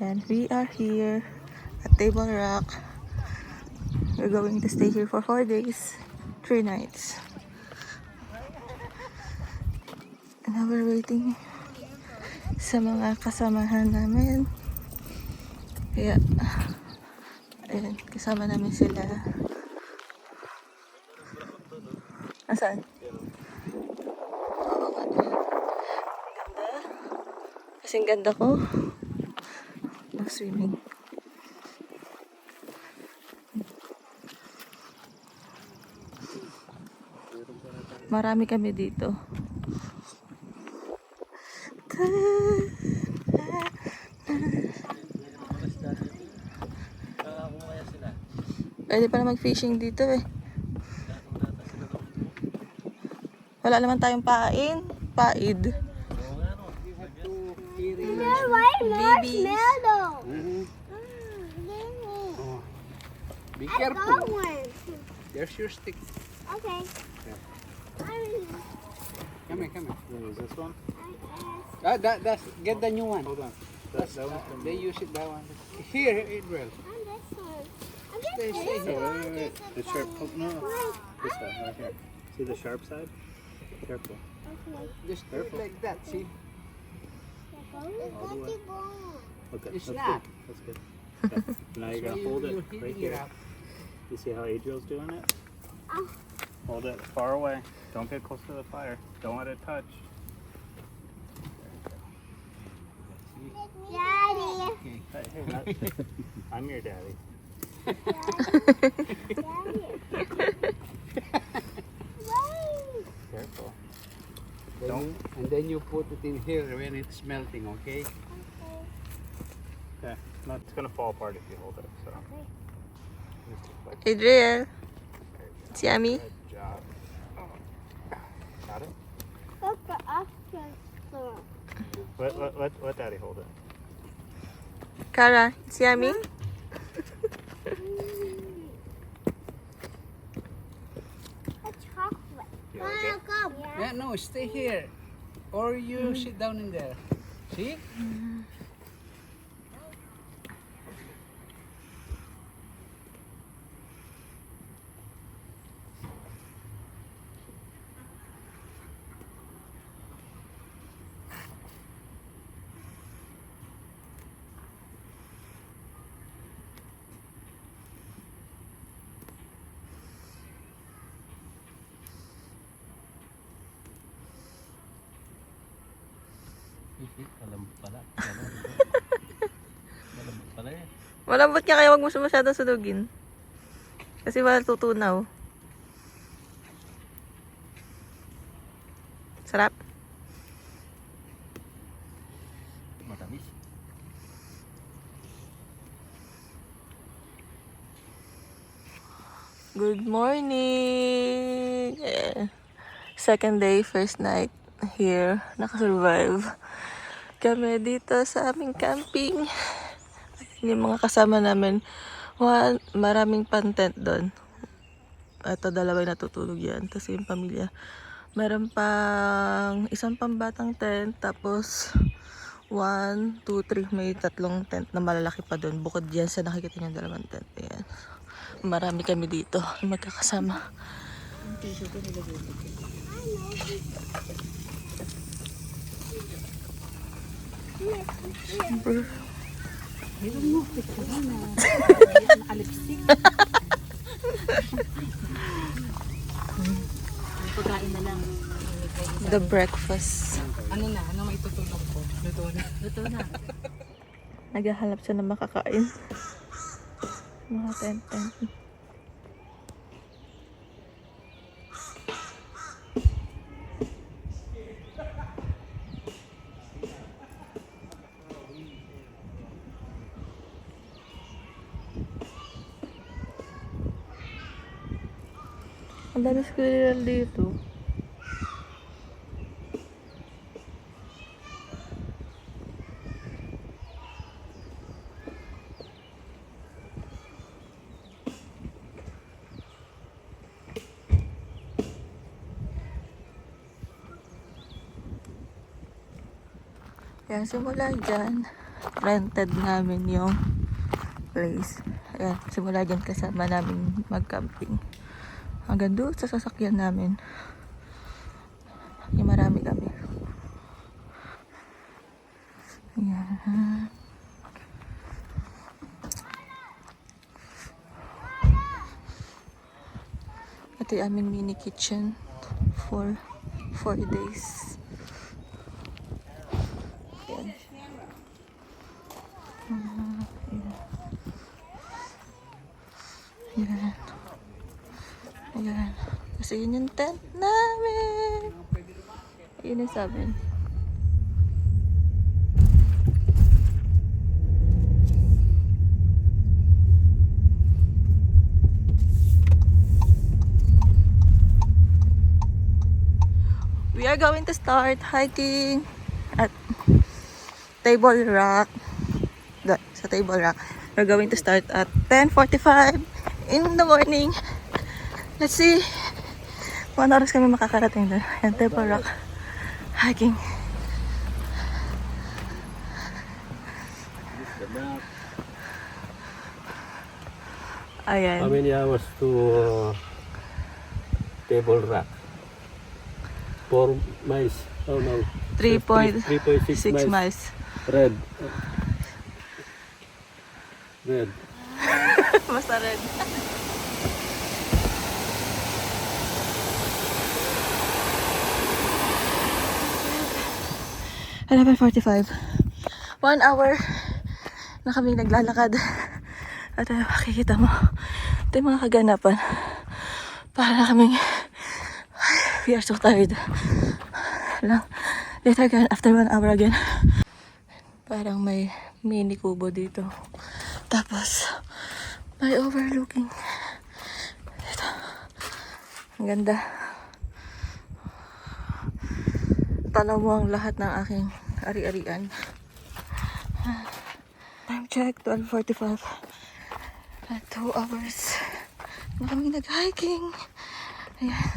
And we are here at Table Rock. We're going to stay here for 4 days, 3 nights. And now we're waiting sa mga kasamahan namin. Kaya, ayun, kasama namin sila. Nasaan? Oo nga. Ganda. Kasing ganda ko. Swimming. Marami kami dito. Pwede pa na mag-fishing dito eh. Wala naman tayong pain. Paid. Babies. Be careful. There's your stick. Okay. Come here, come here. Is this one? That's get the new one. Hold on. That's, That one's from they use it that one. Here, Adriel. Stay here. Wait. The sharp. Oh, no. This one right here. See the sharp side? Careful. Just do it like that. See? Okay. It's that's not. good. That's good. Okay. Now you gotta hold it You're right heating it here. up. You see how Adriel's doing it? Hold it far away. Don't get close to the fire. Don't let it touch. Daddy. Okay. Hey, not, I'm your daddy. Careful. And then you put it in here when it's melting, okay? Okay. No, it's gonna fall apart if you hold it. So. Just like Adriel. It's yummy. good job. Got it? Let daddy hold it. Kara, it's yummy. You like it? Yeah, no, stay here. Or you sit down in there. See? Malambot pala. Malambot pala eh. Malambot ka kaya wag mo siya masyadong sunugin. Kasi wala tutunaw. Sarap. Matamis. Good morning! Second day, first night here. Nakasurvive kami dito sa aming camping. Yung mga kasama namin, maraming pan-tent doon. Ito, dalawa yung natutulog yan. Tapos yung pamilya. Meron pang isang pambatang tent. Tapos 1, 2, 3. May 3 tent na malalaki pa doon. Bukod dyan sa nakikita niyo dalawang tent. Ayan. Marami kami dito. Magkakasama. Pagkain na lang. The breakfast. Ano na? Ano maitutulog ko? Luto na. Luto na. Naghahanap siya ng makakain. Mga tent-tent. Ang dami squirrel dito. Ayan, simula dyan, rented namin yung place. Ayan, simula dyan kasama namin mag-camping. Hanggang doon sa sasakyan namin. Yung marami kami. Ayan. Ito yung aming mini kitchen for 4 days. Ayan. Ayan. Ayan. Kasi yun yung tent namin. Ayun yung sabi. We are going to start hiking at Table Rock. Sa Table Rock. We're going to start at 10:45 in the morning. Let's see. 1 oras kami makakarating doon. Ayan, Table Rock. Hiking. Ayan. How many hours to Table Rock? 4 miles. Oh no. 3.6 miles. Red. Red. Basta red. Eleven 45. 1 hour na kami naglalakad. At makikita mo, ito yung mga kaganapan. Para kaming, we are so tired. Lang. Later again, after 1 hour again. Parang may mini kubo dito. Tapos, may overlooking. Ito. Ang ganda. Tanaw mo ang lahat ng aking ari-arian. Time check, 12:45. At 2 hours na kami nag-hiking. Ayan.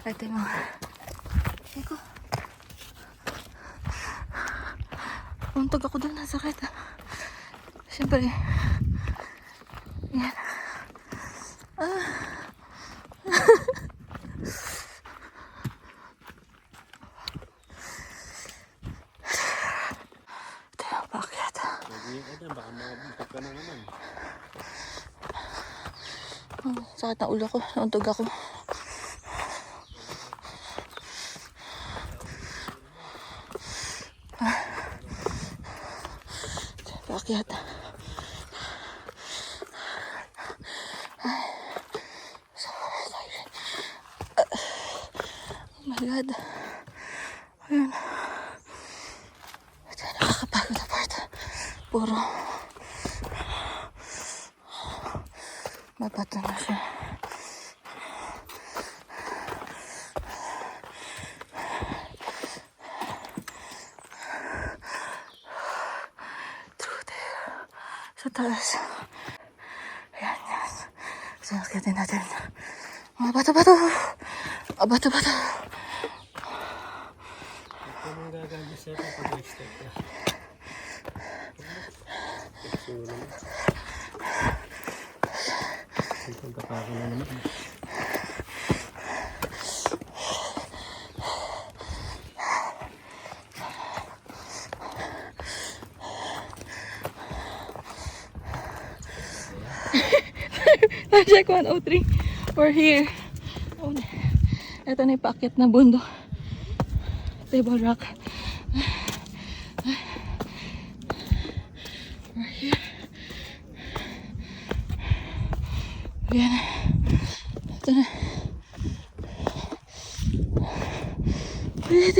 Ito yung mga... Eko. Untog ako doon, nasakit. Siyempre. Ayan. Ito yung pakyat. Sakit na ulo ko. Nauntog ako. Pakyat. Oh my God. Ayun. Ito yung nakakapagod na part. Puro mabato na siya. Through there. Sa taas. Ayan, yan. So, nakitin natin. Mga bato-bato. Mga bato-bato. Anong gagawin siya pag nag-step ka? Ang kapako na naman. Time check 1:03. We're here. Oh, ito na yung paakyat na bundok. Table Rock. We're here. Ayan. Ito na. Wait.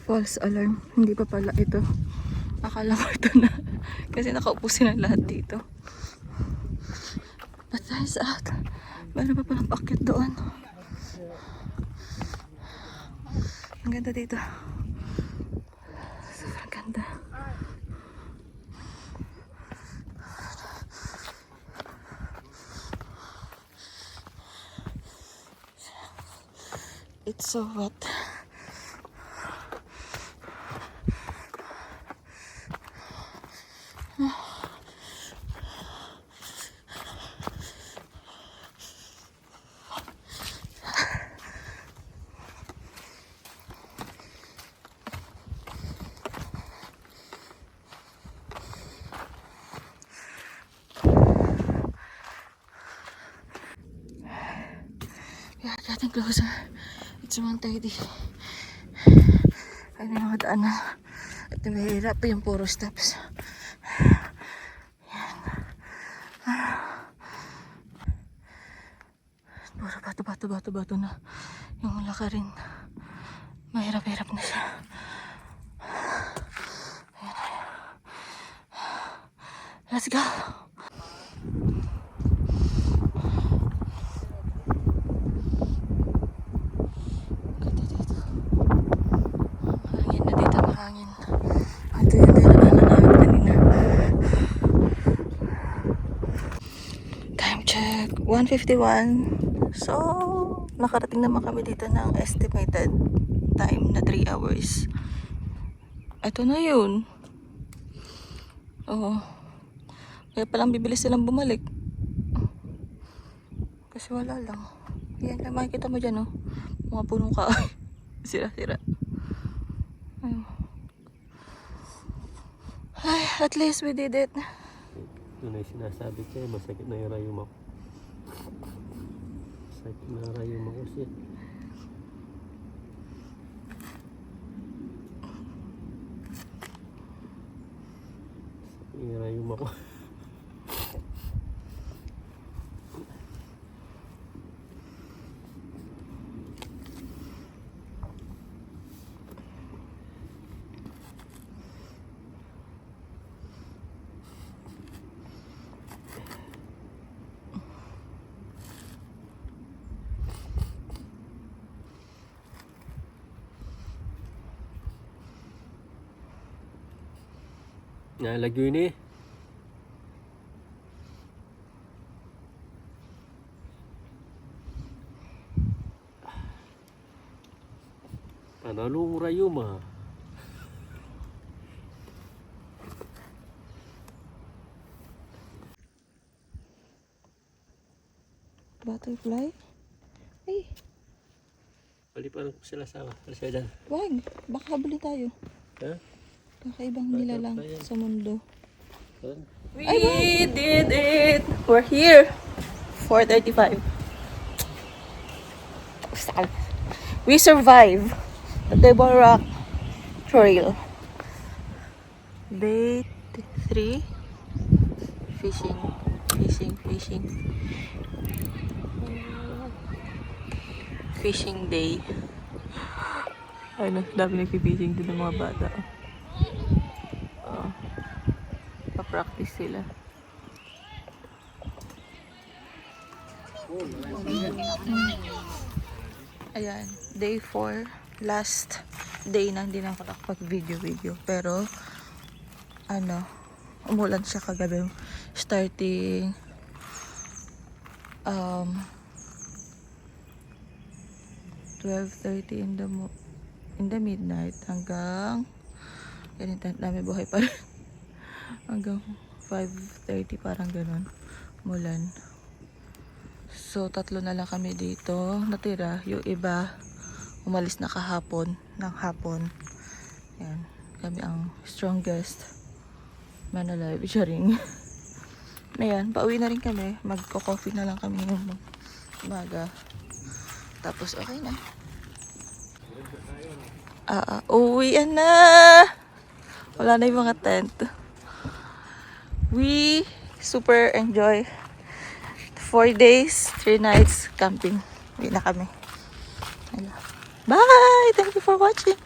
False alarm. Hindi pa pala ito. Akala ko ito na. Kasi nakaupo silang lahat dito. But time's out. Meron pa palang paakyat doon. Ang ganda dito. Sobrang ganda. It's so wet. We are getting closer. It's 1:30. Ay, may mga daanan. At mahirap pa yung puro steps. Yan. Puro bato na. Yung lakarin. Mahirap-hirap na siya. Ayan. Let's go! Hangin. Ito yung dinaanan namin kanina. Time check, 1:51. So, nakarating naman kami dito ng estimated time na 3 hours. Ito na yun. Oo. Kaya palang bibilis silang bumalik. Kasi wala lang. Yan, kaya makikita mo dyan, oh. Mga punong kahoy. Sira-sira. Ayun. Ay, at least we did it. Yun ay sinasabi ko, masakit na yung rayum ako. Masakit na yung rayum ako siya. Masakit yung rayum ako. Nalagyo ni. Panalong rayum ah. Butterfly? Ay, Paliparan ko sila sa dyan. wag. Baka habulin tayo. Ha? Kakaibang nilalang sa mundo. Huh? We did it! We're here! 4:35. We survived the Table Rock Trail. Day 3. Fishing. Fishing day. Ano, dami nagpipishing din ng mga bata. Pa-practice sila. Ayan, day 4. Last day na hindi na ako nakapag-video. Pero, umulan siya kagabi. Starting, 12:30 in the midnight hanggang ganito, dami buhay pa rin. Hanggang 5:30 parang ganun, mulan. So 3 na lang kami dito natira, yung iba umalis na kahapon ng hapon. Yan, kami ang strongest man alive, sharing. Ayan, pauwi na rin kami, magko-coffee na lang kami ng umaga. Tapos okay na. Uwian na. Wala na yung mga tent. We super enjoy 4 days, 3 nights camping. Uwi na kami. Bye! Thank you for watching.